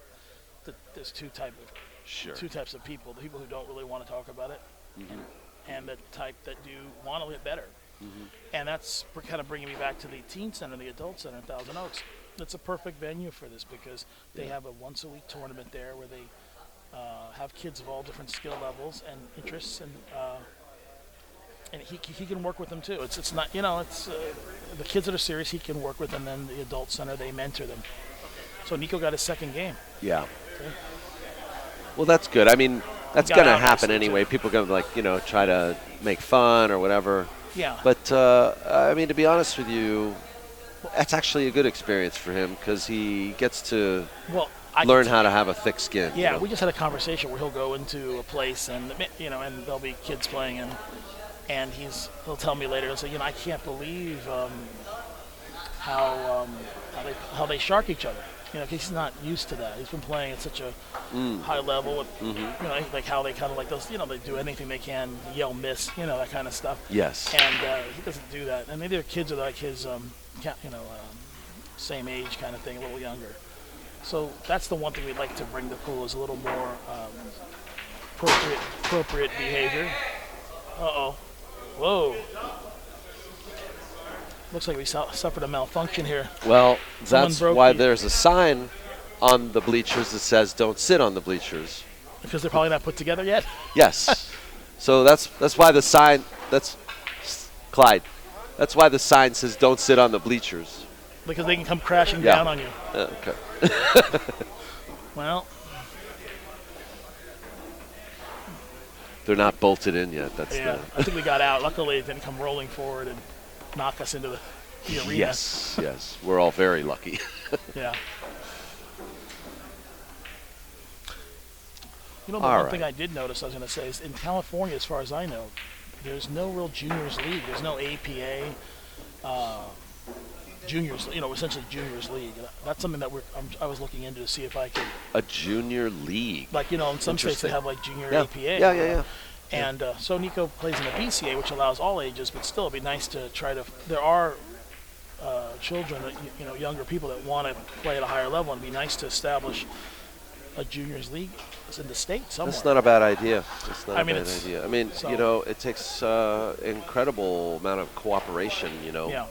there's two types of people: the people who don't really want to talk about it, and the type that do want to get better. And that's kind of bringing me back to the teen center, the adult center in Thousand Oaks. It's a perfect venue for this because they have a once-a-week tournament there where they have kids of all different skill levels and interests, and he can work with them too. It's not the kids that are serious he can work with, and then the adult center they mentor them. So Nico got his second game. Yeah. Okay. Well, that's good. I mean, that's got going to out happen nicely, anyway. too. People are going to try to make fun or whatever. Yeah. But I mean, to be honest with you, that's actually a good experience for him because he gets to learn how to have a thick skin. Yeah, we just had a conversation where he'll go into a place and and there'll be kids playing and he'll tell me later. He'll say, I can't believe how they shark each other. Because he's not used to that. He's been playing at such a high level with, like how they kind of like those, they do anything they can, yell miss, that kind of stuff. Yes. And he doesn't do that. And maybe their kids are like his, same age kind of thing, a little younger. So that's the one thing we'd like to bring to the pool is a little more appropriate behavior. Uh-oh. Whoa. Looks like we suffered a malfunction here. Well, that's why the- there's a sign on the bleachers that says "Don't sit on the bleachers." Because they're probably not put together yet. Yes. So that's why the sign. That's Clyde. That's why the sign says "Don't sit on the bleachers." Because they can come crashing Yeah. down on you. Okay. Well, They're not bolted in yet. That's yeah. I think we got out. Luckily, it didn't come rolling forward and knock us into the arena. Yes. Yes. We're all very lucky. Yeah. The All one thing right. I did notice, I was going to say, is in California, as far as I know, there's no real juniors league. There's no APA juniors, essentially juniors league. That's something that I was looking into to see if I could, A junior league. like, in some states they Interesting. have like junior Yeah. APA. Yeah. And so Nico plays in a BCA, which allows all ages, but still it'd be nice to try to. There are children, that, younger people that want to play at a higher level, and it'd be nice to establish a juniors league in the state somewhere. That's not a bad idea. It's not I a mean, bad it's- idea. I mean, so- it takes incredible amount of cooperation. Yeah.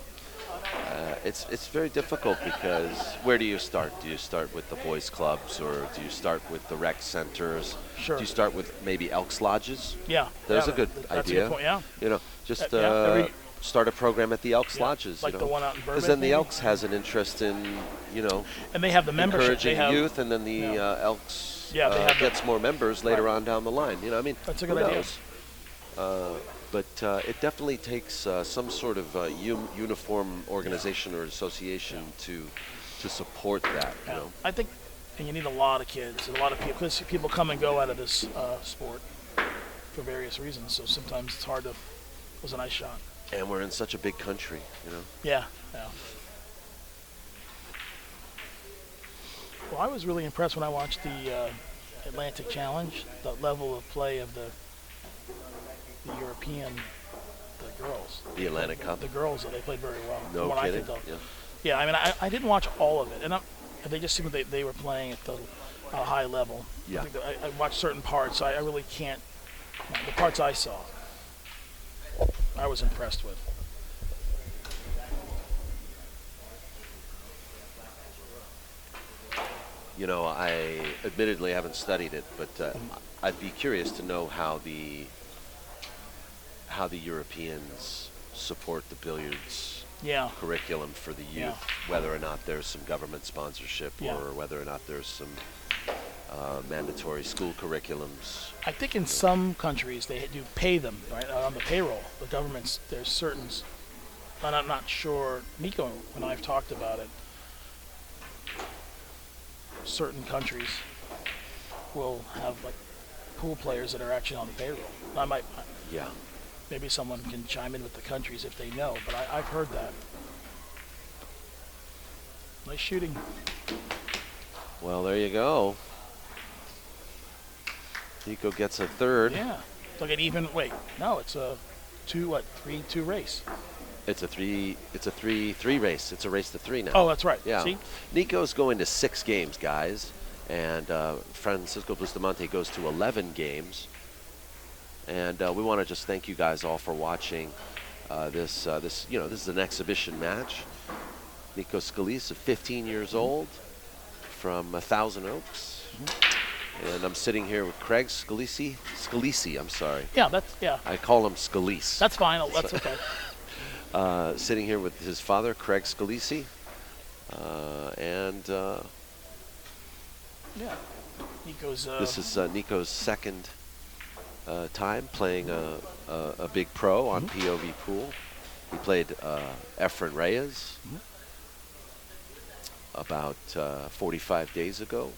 It's very difficult because where do you start? Do you start with the boys' clubs or do you start with the rec centers? Sure. Do you start with maybe Elks Lodges? Yeah. There's yeah, a good that's idea. A good point, yeah. Just every- start a program at the Elks Yeah, Lodges. like the one out in Because Burbank, then the maybe? Elks has an interest in, And they have the membership. encouraging They have, youth, and then the yeah. Elks Yeah, they have gets more members later Right. on down the line. I mean, That's a who good idea. knows? But it definitely takes some sort of uniform organization or association to support that. Yeah. I think, and you need a lot of kids, and a lot of people, because people come and go out of this sport for various reasons. So sometimes it's hard to. It was a nice shot. And we're in such a big country. Yeah. Well, I was really impressed when I watched the Atlantic Challenge. The level of play of the European, the girls. The Atlantic Cup. The girls, they played very well. No from what kidding. I could tell. Yeah. Yeah, I mean, I didn't watch all of it, and they just seemed like they were playing at the high level. Yeah. I think I watched certain parts. I really can't. The parts I saw, I was impressed with. I admittedly haven't studied it, but I'd be curious to know how the Europeans support the billiards Yeah. curriculum for the youth, Yeah. whether or not there's some government sponsorship Yeah. or whether or not there's some mandatory school curriculums. I think in some countries they do pay them right on the payroll. The governments, there's certain, and I'm not sure. Nico and I've talked about it. Certain countries will have like pool players that are actually on the payroll. I might, Yeah. maybe someone can chime in with the countries if they know, but I've heard that. Nice shooting. Well, there you go. Nico gets a third. Yeah. It's like an even. Wait, no, it's a 3-2 race. It's a 3-3 race. It's a race to 3 now. Oh, that's right. Yeah. See? Nico's going to 6 games, guys, and Francisco Bustamante goes to 11 games. And we want to just thank you guys all for watching this. This is an exhibition match. Nico Scalise, 15 years old, from Thousand Oaks. And I'm sitting here with Craig Scalise. Scalise, I'm sorry. Yeah, I call him Scalise. That's fine. That's okay. Sitting here with his father, Craig Scalise. Yeah. Nico's. This is Nico's second time playing a big pro on POVPOOL. He played Efren Reyes about 45 days ago.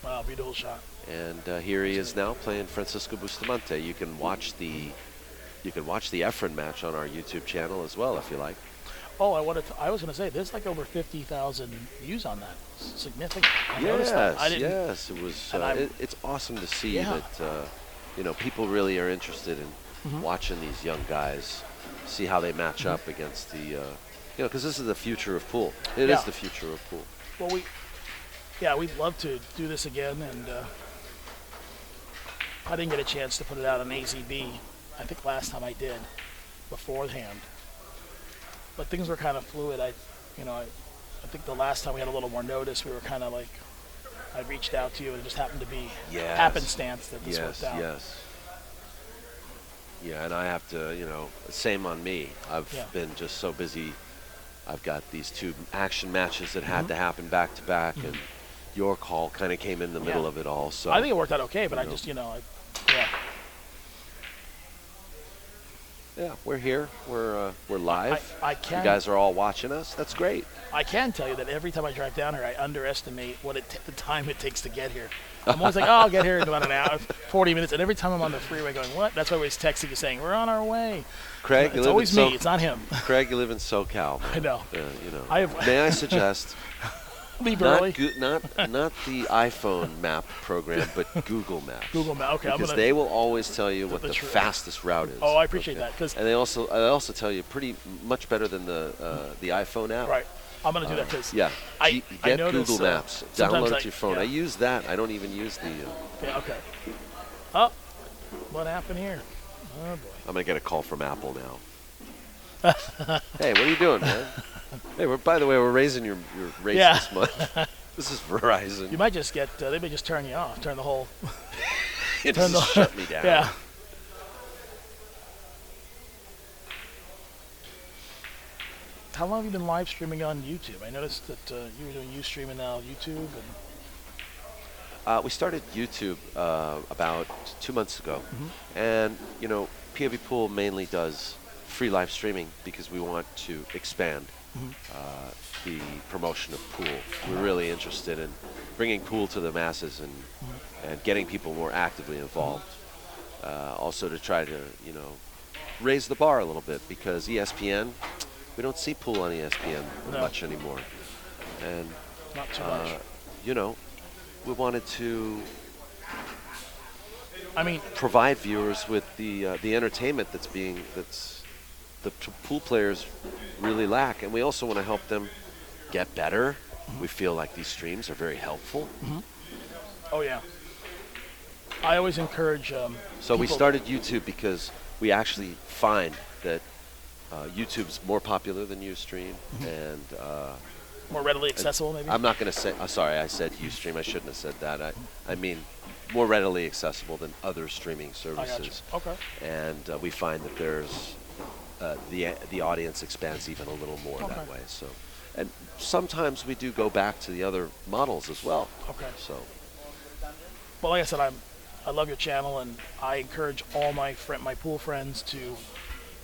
Wow, beautiful shot. And here he is now playing Francisco Bustamante. You can watch the Efren match on our YouTube channel as well if you like. Oh, I was going to say there's like over 50,000 views on that. Significant. I noticed that. I didn't. Yes, it was. It's awesome to see Yeah. that people really are interested in watching these young guys, see how they match up against the, because this is the future of pool. It is the future of pool. Well, we'd love to do this again, and I didn't get a chance to put it out on AZB. I think last time I did, beforehand. But things were kind of fluid. I think the last time we had a little more notice, we were kind of like, I reached out to you, and it just happened to be happenstance that this worked out. Yes. Yeah, and I have to, same on me. I've been just so busy. I've got these 2 action matches that had to happen back to back, and your call kind of came in the middle of it all. So I think it worked out okay, but Yeah, we're here. We're live. You guys are all watching us. That's great. I can tell you that every time I drive down here, I underestimate the time it takes to get here. I'm always like, I'll get here in about an hour, 40 minutes. And every time I'm on the freeway going, what? That's why I always texting you saying, we're on our way. Craig, it's always me. It's not him. Craig, you live in SoCal. Man. I know. May I suggest leave early? Not the iPhone map program, but Google Maps. Google Maps. Okay, because they will always tell you what the fastest route is. Oh, I appreciate that. And they also tell you pretty much better than the iPhone app. Right. I'm going to do that because get Google Maps. Download it to your phone. Yeah. I use that. I don't even use the... Yeah, okay. Oh, what happened here? Oh, boy. I'm going to get a call from Apple now. Hey, what are you doing, man? Hey, by the way, we're raising your rates this month. This is Verizon. You might just get... they may just turn you off. Turn the whole... shut me down. Yeah. How long have you been live streaming on YouTube? I noticed that you were doing Ustream and now YouTube. And we started YouTube about 2 months ago. And, POVPOOL mainly does free live streaming because we want to expand the promotion of pool. We're really interested in bringing pool to the masses and getting people more actively involved. Also to try to, raise the bar a little bit because ESPN... We don't see pool on ESPN much anymore. And, not too much. We wanted to provide viewers with the entertainment that's the pool players really lack. And we also want to help them get better. We feel like these streams are very helpful. Oh, yeah. I always encourage So we started YouTube because we actually find that YouTube's more popular than Ustream and more readily accessible. Maybe I'm not going to say. Sorry, I said Ustream. I shouldn't have said that. I mean more readily accessible than other streaming services. I gotcha. Okay. And we find that there's the audience expands even a little more that way. So, and sometimes we do go back to the other models as well. Okay. So. Well, like I said, I love your channel, and I encourage all my pool friends to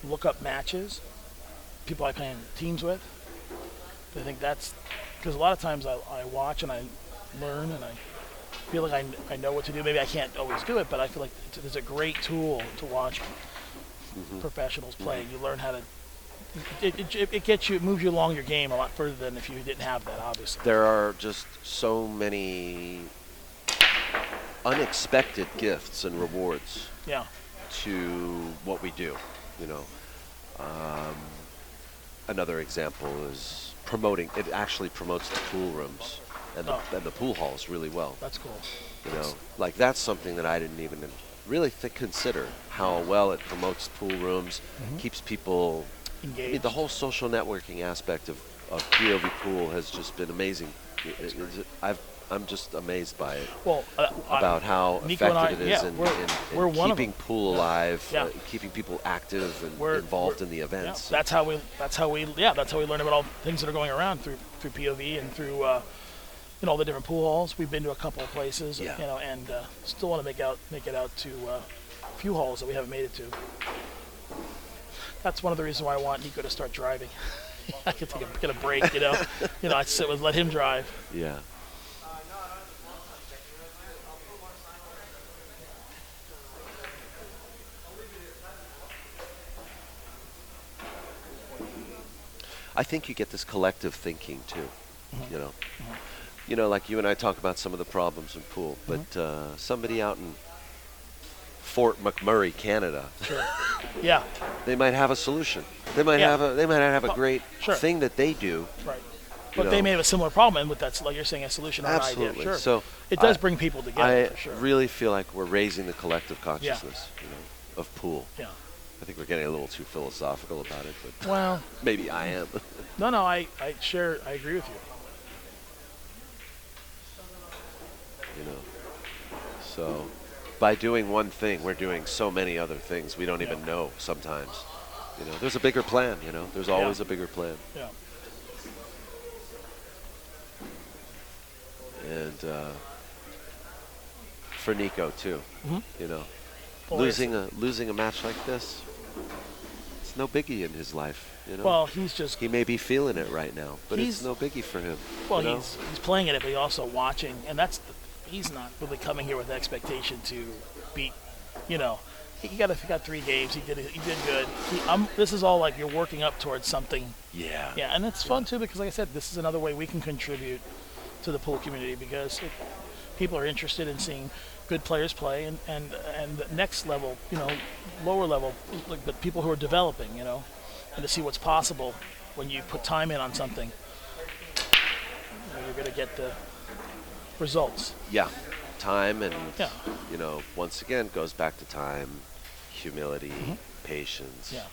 look up matches, people I play in teams with. I think that's because a lot of times I watch and I learn and I feel like I know what to do. Maybe I can't always do it, but I feel like it's a great tool to watch professionals play. You learn how to. It gets you, it moves you along your game a lot further than if you didn't have that. Obviously, There are just so many unexpected gifts and rewards yeah. to what we do. You know, another example is promoting. It actually promotes the pool rooms and the pool halls really well. That's cool. You know, like that's something that I didn't even really consider how well it promotes pool rooms, keeps people Engaged. I mean, the whole social networking aspect of POVPOOL has just been amazing. I'm just amazed by it. Well, About how Nico and effective it is in we're one of keeping them. pool alive, Yeah. keeping people active and We're involved in the Yeah, events. that's how we learn about all the things that are going around through POV and through all the different pool halls. We've been to a couple of places, Yeah. and still want to make it out to a few halls that we haven't made it to. That's one of the reasons why I want Nico to start driving. I could get a break, I sit with let him drive. Yeah. I think you get this collective thinking too, you know. You know, like you and I talk about some of the problems in pool, but somebody out in Fort McMurray, Canada, Sure. Yeah. they might have a solution. They might Yeah. have a great Sure. thing that they do. Right. You But they know. may have a similar problem, and with that, like you're saying, a solution or an idea. Absolutely. Sure. So it does I- bring people together, I for sure. really feel like we're raising the collective consciousness, of pool. Yeah. I think we're getting a little too philosophical about it, but Well, maybe I am. no, I agree with you. You know. So by doing one thing, we're doing so many other things we don't even know sometimes. You know, there's a bigger plan, There's always a bigger plan. Yeah. And for Nico too, Well, losing a match like this, it's no biggie in his life, Well, he's just He may be feeling it right now, but it's He's- no biggie for him. Well, you know? he's playing it, but he's also watching, and he's not really coming here with the expectation to beat. He got 3 games. He did good. This is all like you're working up towards something. Yeah. Yeah, and it's fun too because, like I said, this is another way we can contribute to the pool community because people are interested in seeing good players play and the next level, lower level, but people who are developing, and to see what's possible when you put time in on something. You're going to get the results. Yeah. Time and, Yeah. once again, goes back to time, humility, patience. Yeah.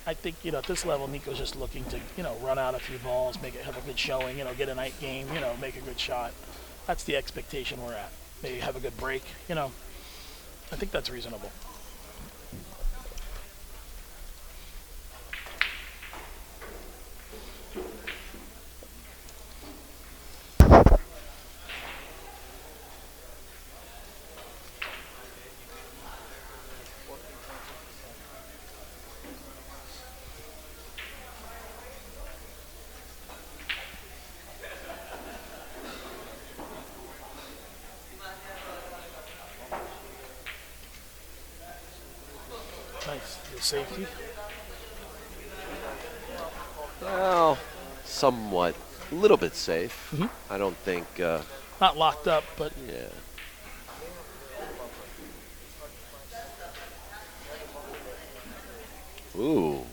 I think, at this level, Nico's just looking to, run out a few balls, have a good showing, get a night game, make a good shot. That's the expectation we're at. Maybe have a good break, I think that's reasonable. Nice. The safety. Well, somewhat. A little bit safe. I don't think, Not locked up, but yeah. Ooh.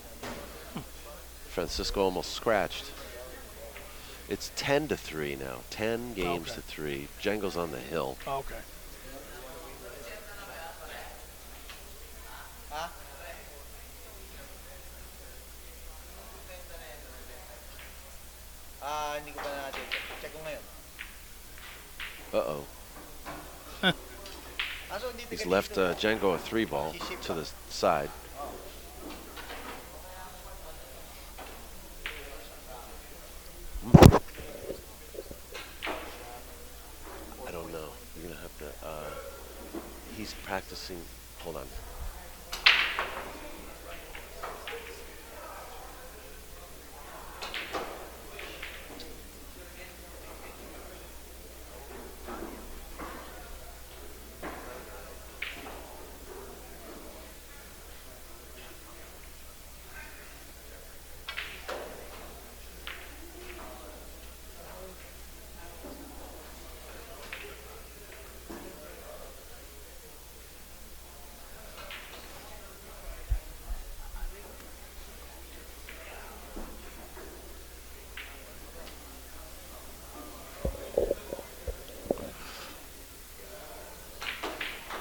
Francisco almost scratched. It's 10-3 now. 10 games to 3. Django's on the hill. okay. Hindi ko pa na-check. Check ko ngayon. Uh-oh. So, hindi He's taga left dito. Django a 3 ball to the side. I don't know. You're going to have to... he's practicing... Hold on.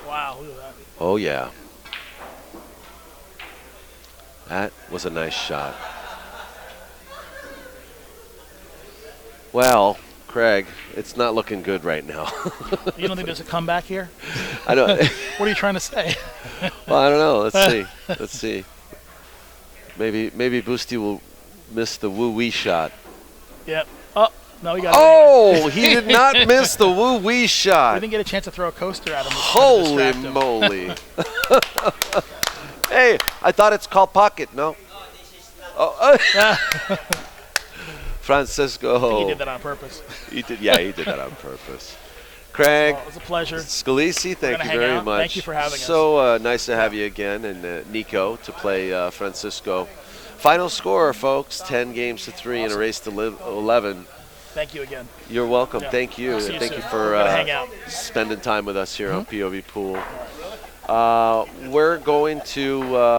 Wow, look at that. Oh, yeah. That was a nice shot. Well, Craig, it's not looking good right now. You don't think there's a comeback here? I don't. What are you trying to say? Well, I don't know. Let's see. Let's see. Maybe Boosty will miss the woo-wee shot. Yep. Oh, no, he got it. Oh, he did not miss the woo-wee We shot. didn't get a chance to throw a coaster at him. Holy moly. Hey, I thought it's called pocket, no? Oh, Francisco. He did that on purpose. He did that on purpose. Craig, Well, it was a pleasure. Scalise, thank you hang very out. much. Thank you for having us. So nice to have you again, and Nico to play Francisco. Final score, folks, 10 games to 3 in a race to 11. Thank you again. You're welcome. Yeah. Thank you. I'll see you Thank soon. you for We're gonna hang out. spending time with us here on POV Pool. We're going to...